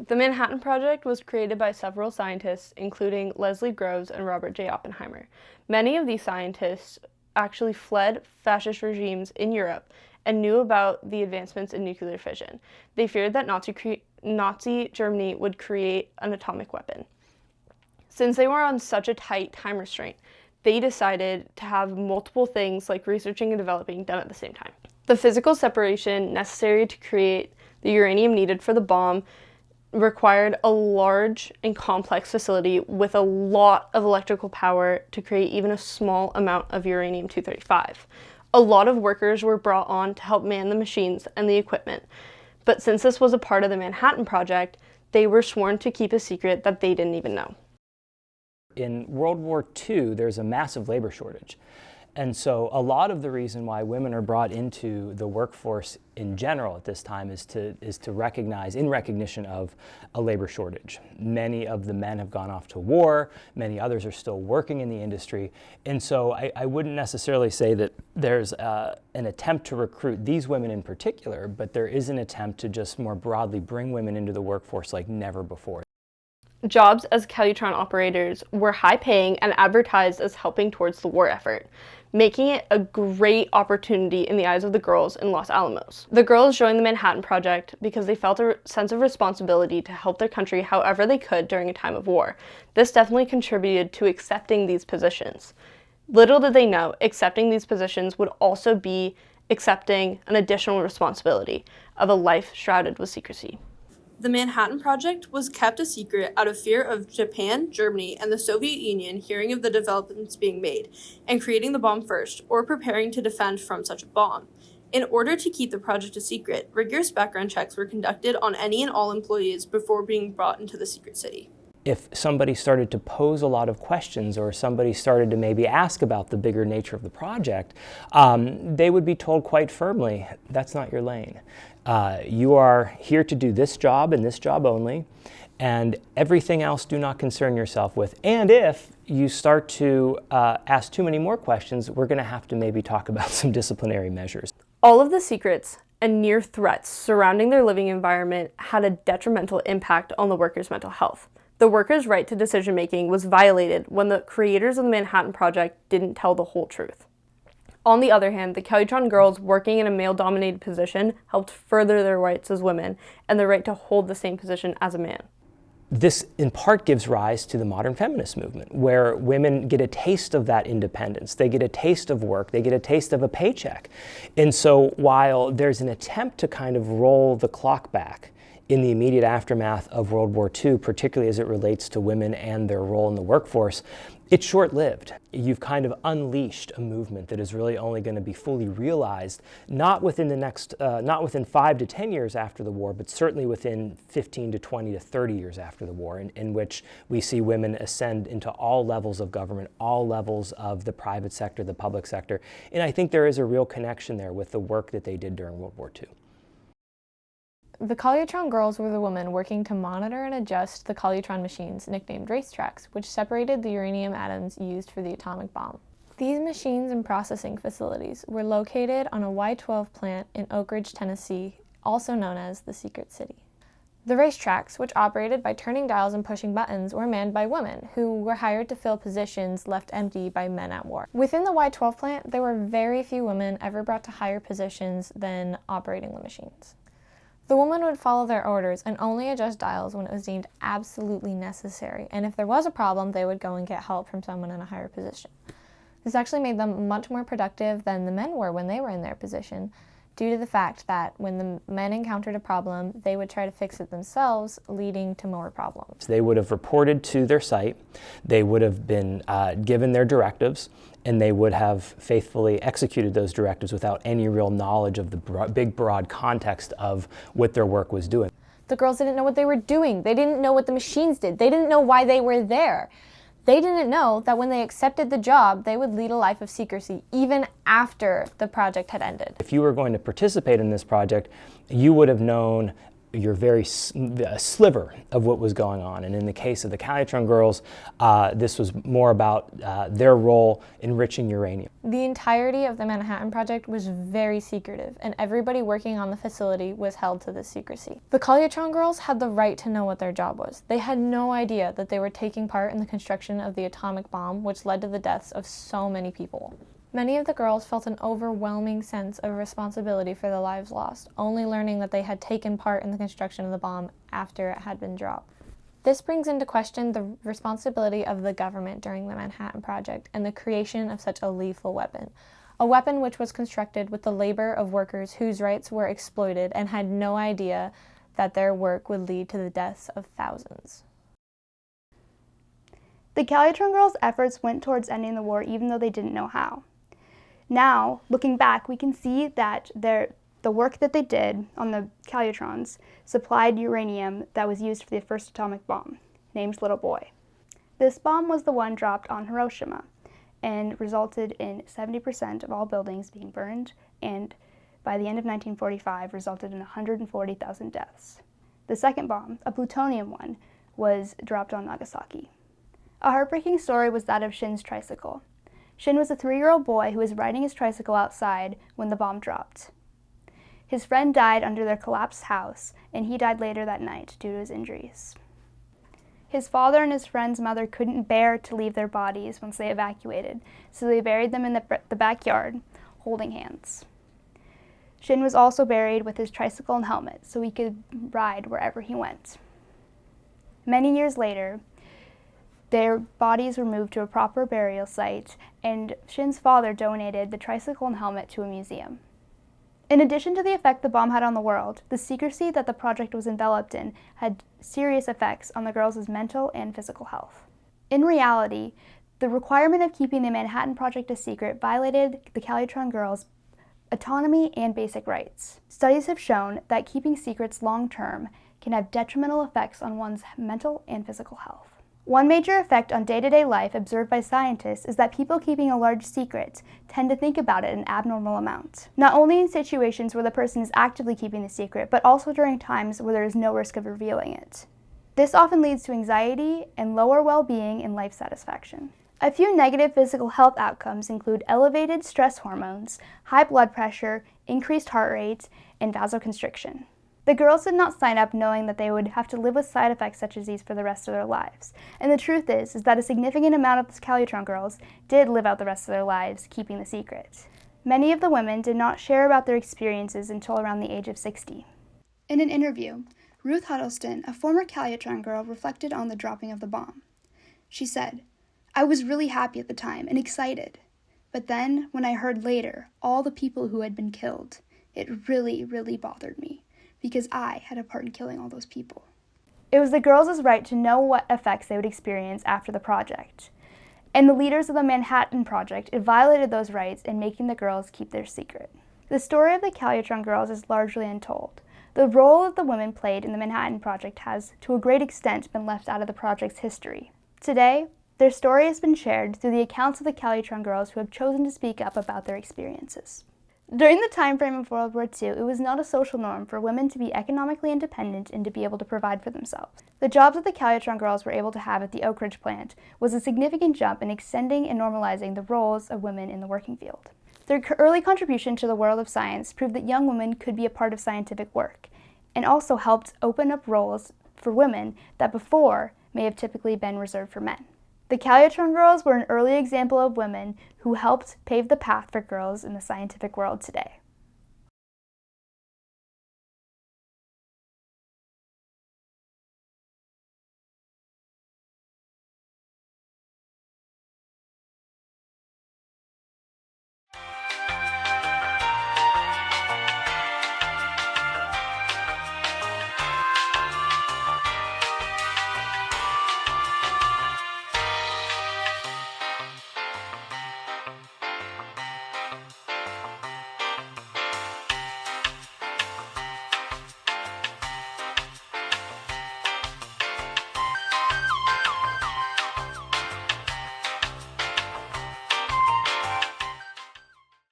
The Manhattan Project was created by several scientists, including Leslie Groves and Robert J. Oppenheimer. Many of these scientists actually fled fascist regimes in Europe and knew about the advancements in nuclear fission. They feared that Nazi Germany would create an atomic weapon. Since they were on such a tight time restraint, they decided to have multiple things like researching and developing done at the same time. The physical separation necessary to create the uranium needed for the bomb required a large and complex facility with a lot of electrical power to create even a small amount of uranium-235. A lot of workers were brought on to help man the machines and the equipment, but since this was a part of the Manhattan Project, they were sworn to keep a secret that they didn't even know. In World War II, there's a massive labor shortage. And so a lot of the reason why women are brought into the workforce in general at this time is to recognize, in recognition of a labor shortage. Many of the men have gone off to war, many others are still working in the industry, and so I wouldn't necessarily say that there's an attempt to recruit these women in particular, but there is an attempt to just more broadly bring women into the workforce like never before. Jobs as Calutron operators were high-paying and advertised as helping towards the war effort, making it a great opportunity in the eyes of the girls in Los Alamos. The girls joined the Manhattan Project because they felt a sense of responsibility to help their country however they could during a time of war. This definitely contributed to accepting these positions. Little did they know, accepting these positions would also be accepting an additional responsibility of a life shrouded with secrecy. The Manhattan Project was kept a secret out of fear of Japan, Germany, and the Soviet Union hearing of the developments being made and creating the bomb first, or preparing to defend from such a bomb. In order to keep the project a secret, rigorous background checks were conducted on any and all employees before being brought into the secret city. If somebody started to pose a lot of questions or somebody started to maybe ask about the bigger nature of the project, they would be told quite firmly, that's not your lane. You are here to do this job and this job only, and everything else do not concern yourself with. And if you start to ask too many more questions, we're going to have to maybe talk about some disciplinary measures. All of the secrets and near threats surrounding their living environment had a detrimental impact on the workers' mental health. The workers' right to decision-making was violated when the creators of the Manhattan Project didn't tell the whole truth. On the other hand, the Calutron Girls working in a male-dominated position helped further their rights as women and the right to hold the same position as a man. This, in part, gives rise to the modern feminist movement, where women get a taste of that independence. They get a taste of work. They get a taste of a paycheck. And so while there's an attempt to kind of roll the clock back in the immediate aftermath of World War II, particularly as it relates to women and their role in the workforce, it's short-lived. You've kind of unleashed a movement that is really only going to be fully realized, not within 5 to 10 years after the war, but certainly within 15 to 20 to 30 years after the war, in which we see women ascend into all levels of government, all levels of the private sector, the public sector. And I think there is a real connection there with the work that they did during World War II. The Calutron Girls were the women working to monitor and adjust the Calutron machines, nicknamed racetracks, which separated the uranium atoms used for the atomic bomb. These machines and processing facilities were located on a Y-12 plant in Oak Ridge, Tennessee, also known as the Secret City. The racetracks, which operated by turning dials and pushing buttons, were manned by women, who were hired to fill positions left empty by men at war. Within the Y-12 plant, there were very few women ever brought to higher positions than operating the machines. The woman would follow their orders and only adjust dials when it was deemed absolutely necessary, and if there was a problem, they would go and get help from someone in a higher position. This actually made them much more productive than the men were when they were in their position, due to the fact that when the men encountered a problem, they would try to fix it themselves, leading to more problems. They would have reported to their site, they would have been given their directives, and they would have faithfully executed those directives without any real knowledge of the big, broad context of what their work was doing. The girls didn't know what they were doing. They didn't know what the machines did. They didn't know why they were there. They didn't know that when they accepted the job, they would lead a life of secrecy, even after the project had ended. If you were going to participate in this project, you would have known a sliver of what was going on. And in the case of the Calutron Girls, this was more about their role enriching uranium. The entirety of the Manhattan Project was very secretive, and everybody working on the facility was held to this secrecy. The Calutron Girls had the right to know what their job was. They had no idea that they were taking part in the construction of the atomic bomb, which led to the deaths of so many people. Many of the girls felt an overwhelming sense of responsibility for the lives lost, only learning that they had taken part in the construction of the bomb after it had been dropped. This brings into question the responsibility of the government during the Manhattan Project and the creation of such a lethal weapon, a weapon which was constructed with the labor of workers whose rights were exploited and had no idea that their work would lead to the deaths of thousands. The Calutron Girls' efforts went towards ending the war even though they didn't know how. Now, looking back, we can see that the work that they did on the Calutrons supplied uranium that was used for the first atomic bomb, named Little Boy. This bomb was the one dropped on Hiroshima and resulted in 70% of all buildings being burned, and by the end of 1945 resulted in 140,000 deaths. The second bomb, a plutonium one, was dropped on Nagasaki. A heartbreaking story was that of Shin's tricycle. Shin was a 3-year-old boy who was riding his tricycle outside when the bomb dropped. His friend died under their collapsed house, and he died later that night due to his injuries. His father and his friend's mother couldn't bear to leave their bodies once they evacuated, so they buried them in the backyard, holding hands. Shin was also buried with his tricycle and helmet, so he could ride wherever he went. Many years later, their bodies were moved to a proper burial site, and Shin's father donated the tricycle and helmet to a museum. In addition to the effect the bomb had on the world, the secrecy that the project was enveloped in had serious effects on the girls' mental and physical health. In reality, the requirement of keeping the Manhattan Project a secret violated the Calutron Girls' autonomy and basic rights. Studies have shown that keeping secrets long-term can have detrimental effects on one's mental and physical health. One major effect on day-to-day life observed by scientists is that people keeping a large secret tend to think about it an abnormal amount. Not only in situations where the person is actively keeping the secret, but also during times where there is no risk of revealing it. This often leads to anxiety and lower well-being and life satisfaction. A few negative physical health outcomes include elevated stress hormones, high blood pressure, increased heart rate, and vasoconstriction. The girls did not sign up knowing that they would have to live with side effects such as these for the rest of their lives. And the truth is that a significant amount of the Calutron Girls did live out the rest of their lives keeping the secret. Many of the women did not share about their experiences until around the age of 60. In an interview, Ruth Huddleston, a former Calutron Girl, reflected on the dropping of the bomb. She said, "I was really happy at the time and excited. But then, when I heard later all the people who had been killed, it really, really bothered me, because I had a part in killing all those people." It was the girls' right to know what effects they would experience after the project. And the leaders of the Manhattan Project violated those rights in making the girls keep their secret. The story of the Calutron Girls is largely untold. The role that the women played in the Manhattan Project has, to a great extent, been left out of the project's history. Today, their story has been shared through the accounts of the Calutron Girls who have chosen to speak up about their experiences. During the time frame of World War II, it was not a social norm for women to be economically independent and to be able to provide for themselves. The jobs that the Calutron Girls were able to have at the Oak Ridge plant was a significant jump in extending and normalizing the roles of women in the working field. Their early contribution to the world of science proved that young women could be a part of scientific work, and also helped open up roles for women that before may have typically been reserved for men. The Calutron Girls were an early example of women who helped pave the path for girls in the scientific world today.